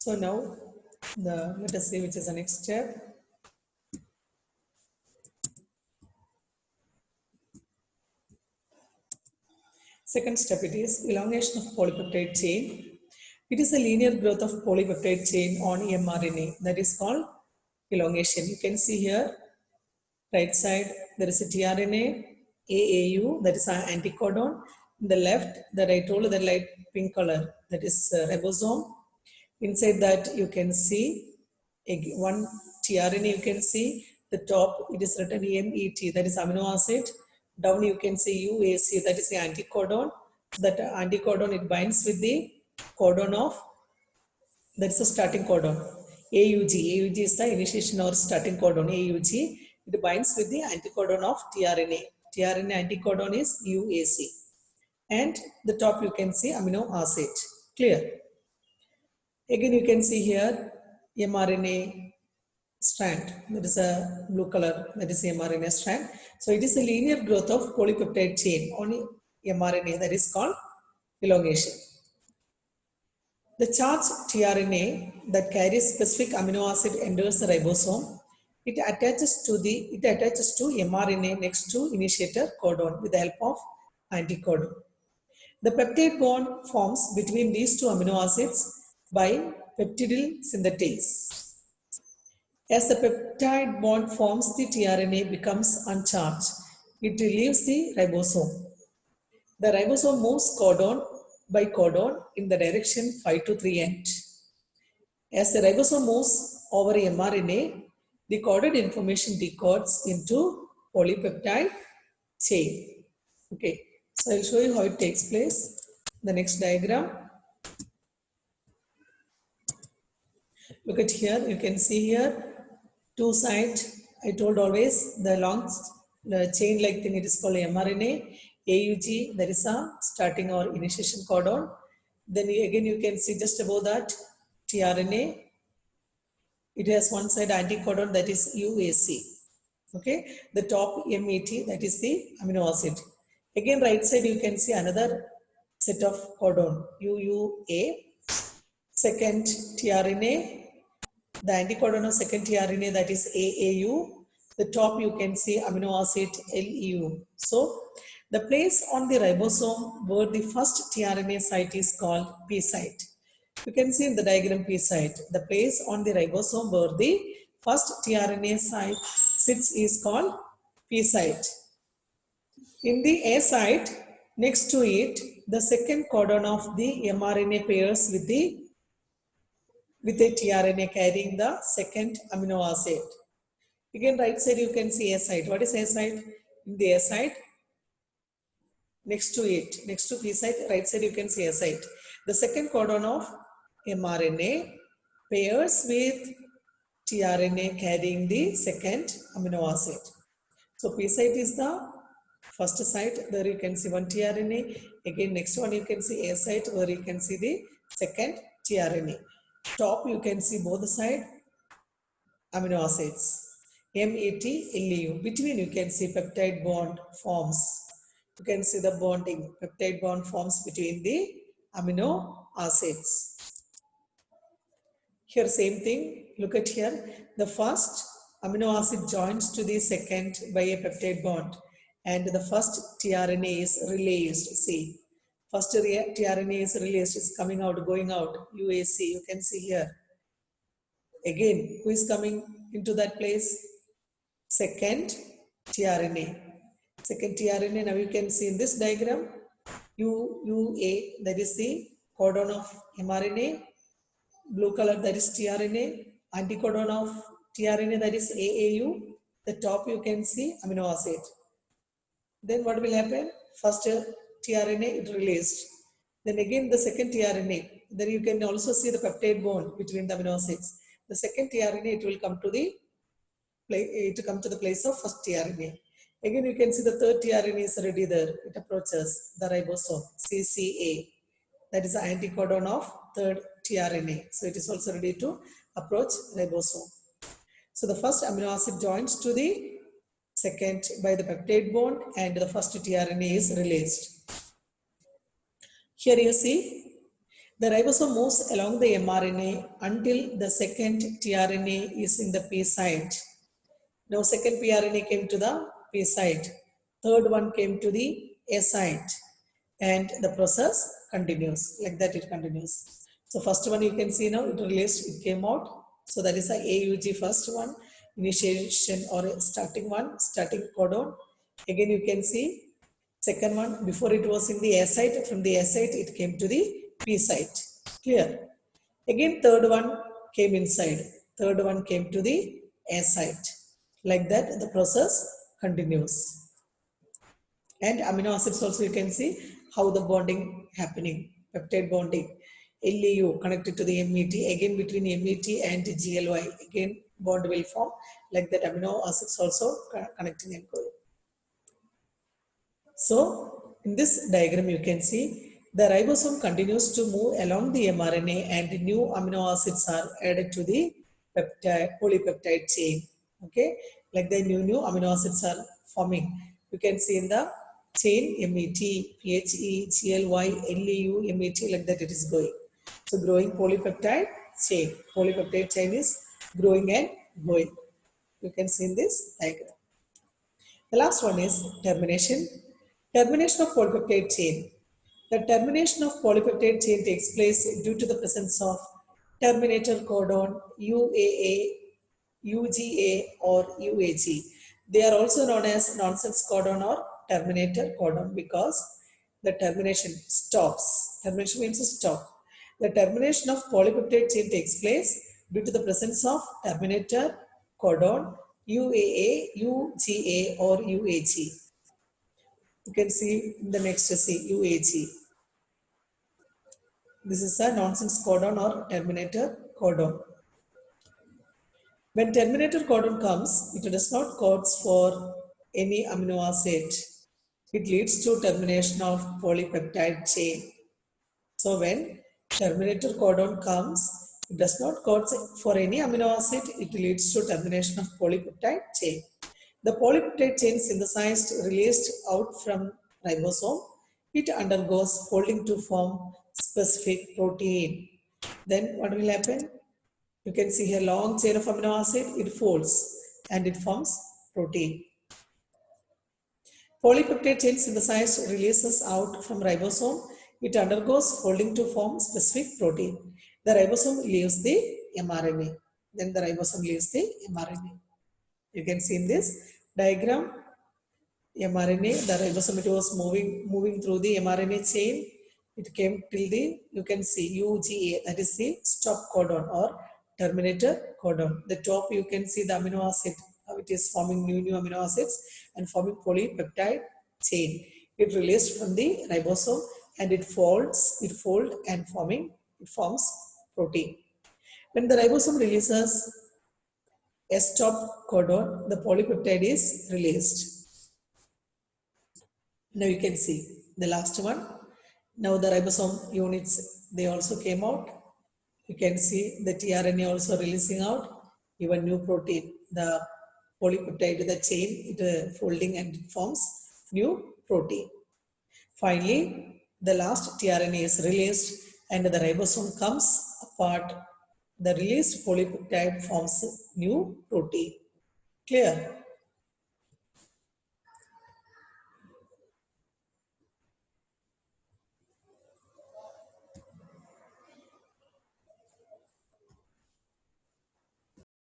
So now let us see which is the next step. Second step, it is elongation of polypeptide chain. It is a linear growth of polypeptide chain on mRNA, that is called elongation. You can see here, right side, there is a tRNA, AAU, that is an anticodon. In the left, that I told you, the light pink color, that is ribosome. Inside that, you can see one tRNA, you can see the top, it is written MET, that is amino acid. Down you can see UAC, that is the anticodon. That anticodon, it binds with the codon of, that is the starting codon. AUG is the initiation or starting codon. AUG, it binds with the anticodon of tRNA. tRNA anticodon is UAC. And the top you can see amino acid. Clear? Again, you can see here mRNA strand. That is a blue color. That is the mRNA strand. So it is a linear growth of polypeptide chain on mRNA. That is called elongation. The charged tRNA that carries specific amino acid enters the ribosome. It attaches to mRNA next to initiator codon with the help of anticodon. The peptide bond forms between these two amino acids by peptidyl synthetase. As the peptide bond forms, the tRNA becomes uncharged. It leaves the ribosome. The ribosome moves codon by codon in the direction 5 to 3 end. As the ribosome moves over mRNA, the coded information decodes into polypeptide chain. Okay, so I'll show you how it takes place. The next diagram. Look at here, you can see here, two sides. I told always the long chain like thing, it is called mRNA. AUG, there is a starting or initiation codon. Then again you can see just above that tRNA. It has one side anticodon, that is UAC. Okay, the top MET, that is the amino acid. Again, right side you can see another set of codon, UUA. Second tRNA, the anticodon of second tRNA, that is AAU. The top you can see amino acid LEU. So the place on the ribosome where the first tRNA site is called P site. You can see in the diagram P site. The place on the ribosome where the first tRNA site sits is called P site. In the A site, next to it, the second codon of the mRNA pairs with a tRNA carrying the second amino acid. Again, right side you can see A site. What is A site? In the A site, next to it, next to P site, right side you can see A site. The second codon of mRNA pairs with tRNA carrying the second amino acid. So P site is the first site, there you can see one tRNA. Again, next one you can see A site where you can see the second tRNA. Top you can see both side amino acids. MET, LEU. Between you can see peptide bond forms. You can see the bonding. Peptide bond forms between the amino acids. Here same thing. Look at here. The first amino acid joins to the second by a peptide bond. And the first tRNA is released. See, first tRNA is released. It's coming out, going out. UAC, you can see here. Again, who is coming into that place? Second tRNA. Second tRNA, now you can see in this diagram, UUA, that is the codon of mRNA. Blue color, that is tRNA. Anticodon of tRNA, that is AAU. The top you can see amino acid. Then what will happen? First tRNA, it released. Then again the second tRNA. Then you can also see the peptide bond between the amino acids. The second tRNA, it will come to the place of first tRNA. Again, you can see the third tRNA is already there. It approaches the ribosome, CCA. That is the anticodon of third tRNA. So it is also ready to approach ribosome. So the first amino acid joins to the second by the peptide bond and the first tRNA is released. Here you see The ribosome moves along the mRNA until the second tRNA is in the P site. Now second pRNA came to the P site, third one came to the A site, and the process continues. Like that it continues. So first one you can see now it released, it came out. So that is the AUG first one, initiation or starting one, starting codon. Again you can see second one, before it was in the A site, from the A site it came to the P site. Clear? Again third one came inside, third one came to the A site. Like that the process continues. And amino acids also you can see how the bonding happening, peptide bonding. LEU connected to the MET, again between MET and GLY, again bond will form. Like that amino acids also connecting and going. So in this diagram you can see the ribosome continues to move along the mRNA and new amino acids are added to the peptide, polypeptide chain. Okay, like the new amino acids are forming. You can see in the chain MET, PHE, GLY, LEU, MET, like that it is going. So growing polypeptide chain. Polypeptide chain is growing and going. You can see in this diagram. The last one is termination. Termination of polypeptide chain. The termination of polypeptide chain takes place due to the presence of terminator codon UAA, UGA or UAG. They are also known as nonsense codon or terminator codon because the termination stops. Termination means to stop. The termination of polypeptide chain takes place due to the presence of terminator codon UAA, UGA or UAG. You can see in the next see UAG. This is a nonsense codon or terminator codon. When terminator codon comes, it does not code for any amino acid. It leads to termination of polypeptide chain. So when terminator codon comes, it does not code for any amino acid. It leads to termination of polypeptide chain. The polypeptide chain synthesized, released out from ribosome. It undergoes folding to form specific protein. Then what will happen? You can see here long chain of amino acid, it folds and it forms protein. Polypeptide chain synthesized releases out from ribosome. It undergoes folding to form specific protein. The ribosome leaves the mRNA. Then the ribosome leaves the mRNA. You can see in this diagram, mRNA, the ribosome it was moving through the mRNA chain. It came till the, you can see UGA, that is the stop codon or terminator codon. The top you can see the amino acid, how it is forming new amino acids and forming polypeptide chain. It released from the ribosome and it folds and it forms protein. When the ribosome releases a stop codon, the polypeptide is released. Now you can see the last one. Now the ribosome units, they also came out. You can see the tRNA also releasing out, even new protein, the polypeptide, the chain, it folding and it forms new protein. Finally, the last tRNA is released and the ribosome comes apart. The released polypeptide forms new protein. Clear?